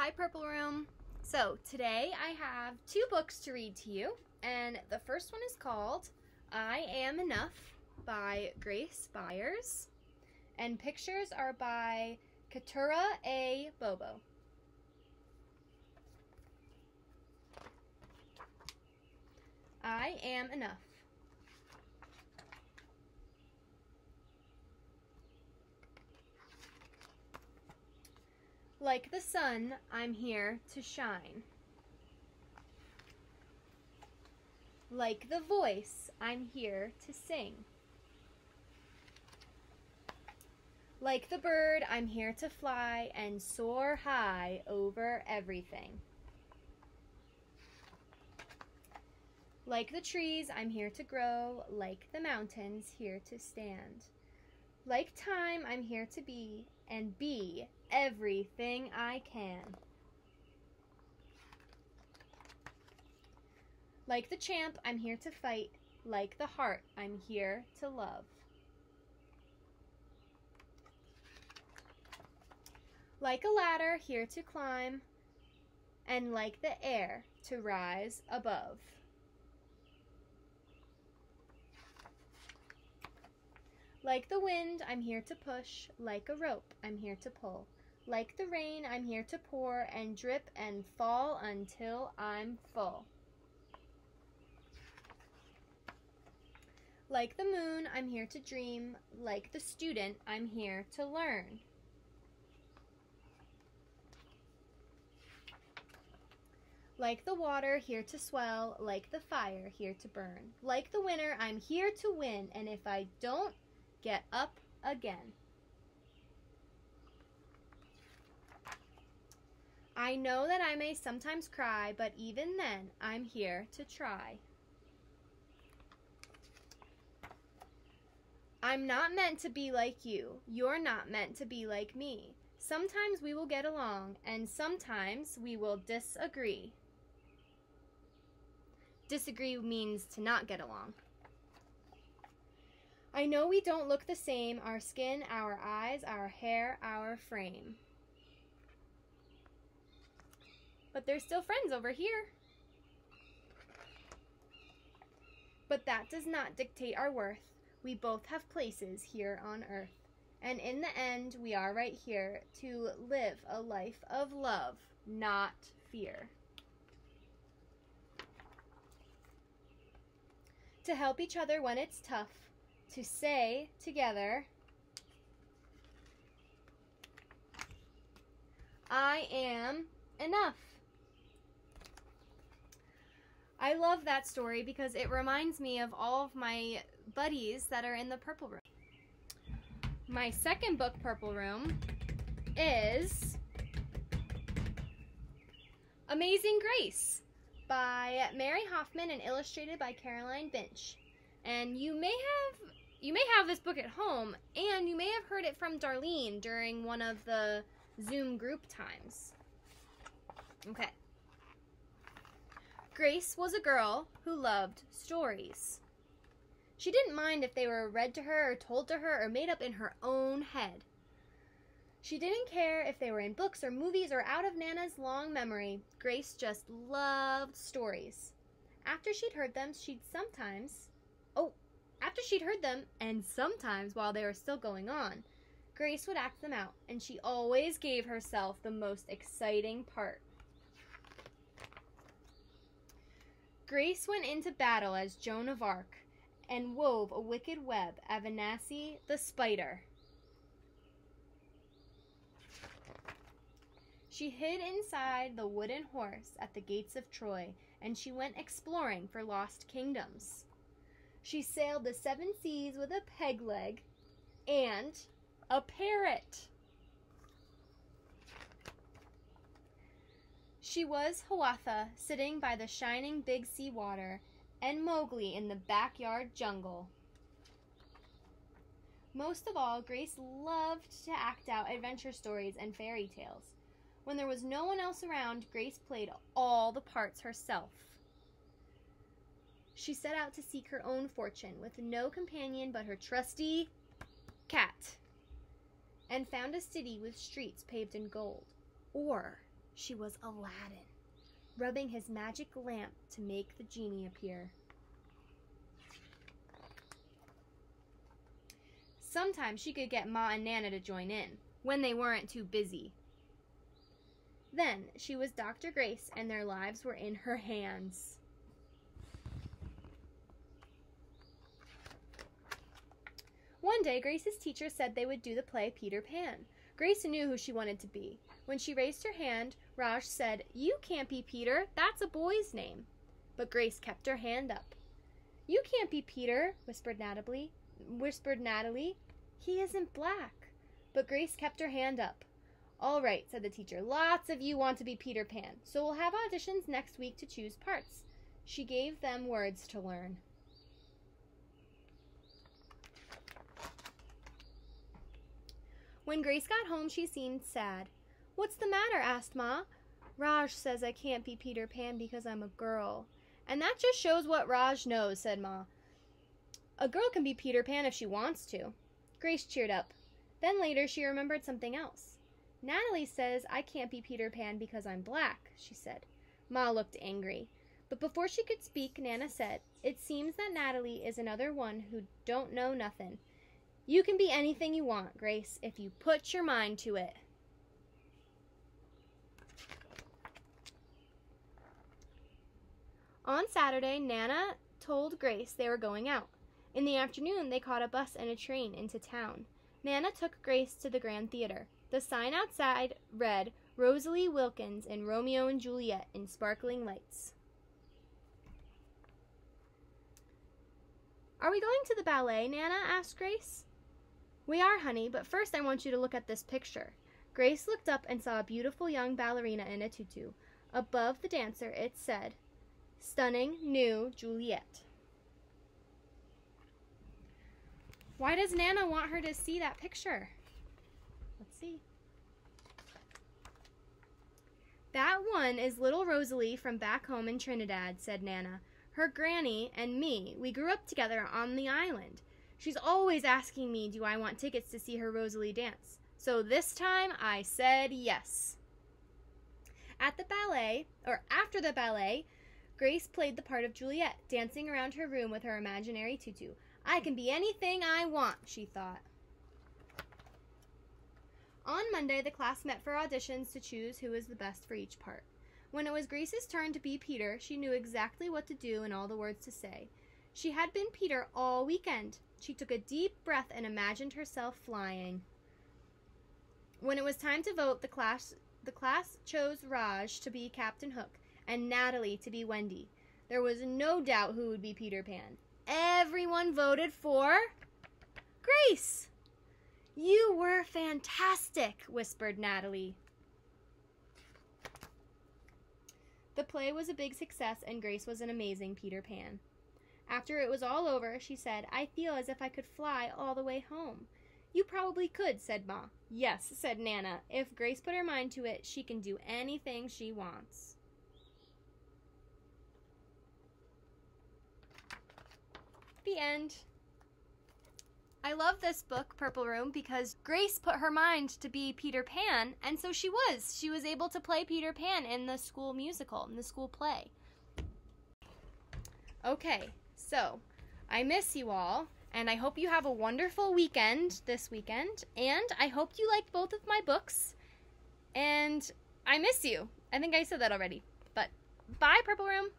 Hi, Purple Room. So today I have two books to read to you, and the first one is called I Am Enough by Grace Byers, and pictures are by Keturah A. Bobo. I Am Enough. Like the sun, I'm here to shine. Like the voice, I'm here to sing. Like the bird, I'm here to fly and soar high over everything. Like the trees, I'm here to grow. Like the mountains, here to stand. Like time, I'm here to be and be everything I can. Like the champ, I'm here to fight. Like the heart, I'm here to love. Like a ladder, here to climb, and like the air, to rise above. Like the wind, I'm here to push. Like a rope, I'm here to pull. Like the rain, I'm here to pour and drip and fall until I'm full. Like the moon, I'm here to dream. Like the student, I'm here to learn. Like the water, here to swell. Like the fire, here to burn. Like the winner, I'm here to win, and if I don't, get up again. I know that I may sometimes cry, but even then, I'm here to try. I'm not meant to be like you. You're not meant to be like me. Sometimes we will get along, and sometimes we will disagree. Disagree means to not get along. I know we don't look the same, our skin, our eyes, our hair, our frame. But they're still friends over here. But that does not dictate our worth. We both have places here on earth. And in the end, we are right here to live a life of love, not fear. To help each other when it's tough. To say together, I am enough. I love that story because it reminds me of all of my buddies that are in the Purple Room. My second book, Purple Room, is Amazing Grace by Mary Hoffman and illustrated by Caroline Binch. And you may have this book at home, and you may have heard it from Darlene during one of the Zoom group times. Okay. Grace was a girl who loved stories. She didn't mind if they were read to her or told to her or made up in her own head. She didn't care if they were in books or movies or out of Nana's long memory. Grace just loved stories. After she'd heard them, and sometimes while they were still going on, Grace would act them out, and she always gave herself the most exciting part. Grace went into battle as Joan of Arc and wove a wicked web, Avenatti the spider. She hid inside the wooden horse at the gates of Troy, and she went exploring for lost kingdoms. She sailed the 7 seas with a peg leg and a parrot. She was Hiawatha sitting by the shining big sea water, and Mowgli in the backyard jungle. Most of all, Grace loved to act out adventure stories and fairy tales. When there was no one else around, Grace played all the parts herself. She set out to seek her own fortune with no companion but her trusty cat, and found a city with streets paved in gold. Or She was Aladdin, rubbing his magic lamp to make the genie appear. Sometimes she could get Ma and Nana to join in, when they weren't too busy. Then she was Dr. Grace, and their lives were in her hands. One day, Grace's teacher said they would do the play Peter Pan. Grace knew who she wanted to be. When she raised her hand, Raj said, "You can't be Peter. That's a boy's name." But Grace kept her hand up. "You can't be Peter," whispered Natalie. "He isn't black." But Grace kept her hand up. "All right," said the teacher. "Lots of you want to be Peter Pan, so we'll have auditions next week to choose parts." She gave them words to learn. When Grace got home, she seemed sad. "What's the matter?" asked Ma. "Raj says I can't be Peter Pan because I'm a girl." "And that just shows what Raj knows," said Ma. "A girl can be Peter Pan if she wants to." Grace cheered up. Then later she remembered something else. "Natalie says I can't be Peter Pan because I'm black," she said. Ma looked angry. But before she could speak, Nana said, "It seems that Natalie is another one who don't know nothing. You can be anything you want, Grace, if you put your mind to it." On Saturday, Nana told Grace they were going out. In the afternoon, they caught a bus and a train into town. Nana took Grace to the Grand Theater. The sign outside read, "Rosalie Wilkins in Romeo and Juliet" in sparkling lights. "Are we going to the ballet, Nana?" asked Grace. "We are, honey, but first I want you to look at this picture." Grace looked up and saw a beautiful young ballerina in a tutu. Above the dancer, it said, "Stunning New Juliet." Why does Nana want her to see that picture? Let's see. "That one is little Rosalie from back home in Trinidad," said Nana. "Her granny and me, we grew up together on the island. She's always asking me, do I want tickets to see her Rosalie dance? So this time I said yes." After the ballet, Grace played the part of Juliet, dancing around her room with her imaginary tutu. "I can be anything I want," she thought. On Monday, the class met for auditions to choose who was the best for each part. When it was Grace's turn to be Peter, she knew exactly what to do and all the words to say. She had been Peter all weekend. She took a deep breath and imagined herself flying. When it was time to vote, the class chose Raj to be Captain Hook and Natalie to be Wendy. There was no doubt who would be Peter Pan. Everyone voted for Grace. "You were fantastic," whispered Natalie. The play was a big success, and Grace was an amazing Peter Pan. After it was all over, she said, "I feel as if I could fly all the way home." "You probably could," said Ma. "Yes," said Nana. "If Grace put her mind to it, she can do anything she wants." The end. I love this book, Purple Room, because Grace put her mind to be Peter Pan, and so she was. She was able to play Peter Pan in the school musical, in the school play. Okay, so I miss you all, and I hope you have a wonderful weekend this weekend, and I hope you liked both of my books, and I miss you. I think I said that already, but bye, Purple Room.